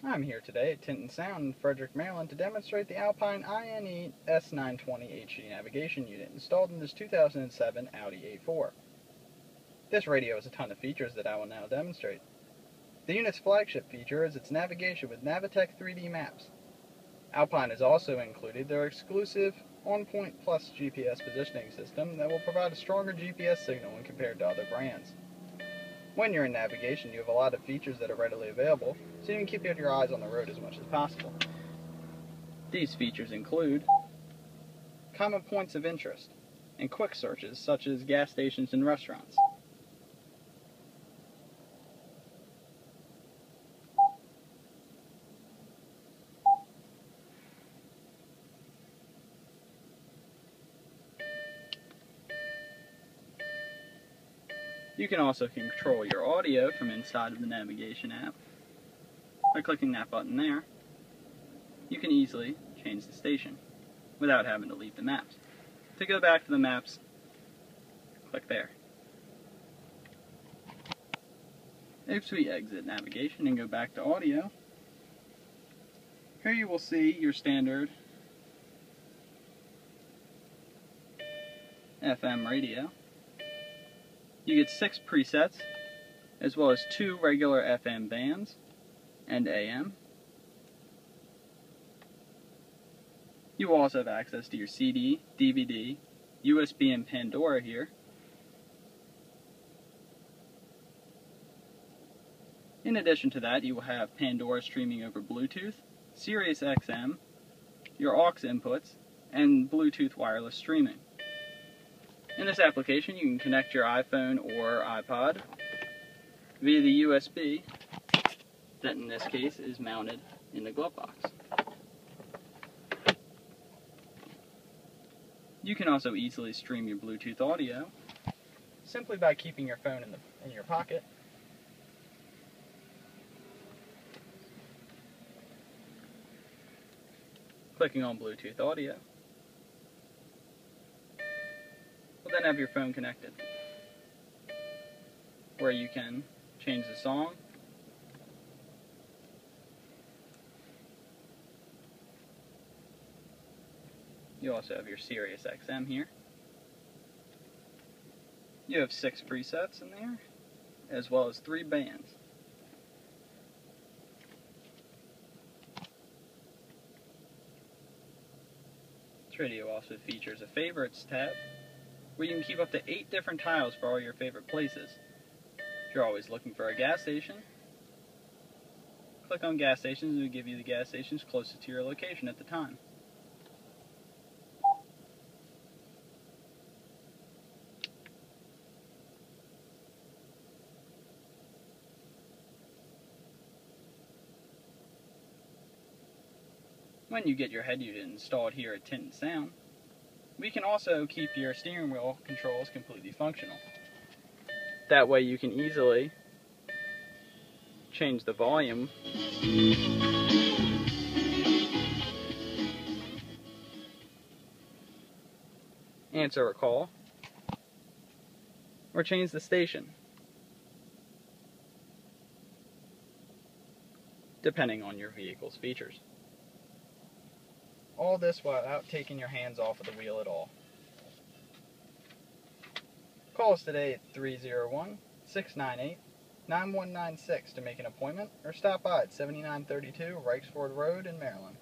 I'm here today at Tint and Sound in Frederick, Maryland to demonstrate the Alpine INE-S920HD navigation unit installed in this 2007 Audi A4. This radio has a ton of features that I will now demonstrate. The unit's flagship feature is its navigation with NAVITEQ 3D maps. Alpine has also included their exclusive OnPoint Plus GPS positioning system that will provide a stronger GPS signal when compared to other brands. When you're in navigation, you have a lot of features that are readily available, so you can keep your eyes on the road as much as possible. These features include common points of interest and quick searches such as gas stations and restaurants. You can also control your audio from inside of the navigation app. By clicking that button there, you can easily change the station without having to leave the maps. To go back to the maps, click there. If we exit navigation and go back to audio, here you will see your standard FM radio. You get 6 presets, as well as 2 regular FM bands and AM. You will also have access to your CD, DVD, USB, and Pandora here. In addition to that, you will have Pandora streaming over Bluetooth, Sirius XM, your aux inputs, and Bluetooth wireless streaming. In this application, you can connect your iPhone or iPod via the USB that in this case is mounted in the glove box. You can also easily stream your Bluetooth audio simply by keeping your phone in your pocket. Clicking on Bluetooth audio will then have your phone connected, where you can change the song, you also have your Sirius XM here. You have 6 presets in there, as well as 3 bands. This radio also features a favorites tab, where you can keep up to 8 different tiles for all your favorite places. If you're always looking for a gas station, click on gas stations and it will give you the gas stations closest to your location at the time. When you get your head unit installed here at Tint and Sound, we can also keep your steering wheel controls completely functional. That way you can easily change the volume answer a call, or change the station, depending on your vehicle's features. All this without taking your hands off of the wheel at all. Call us today at 301-698-9196 to make an appointment, or stop by at 7932 Rikesford Road in Maryland.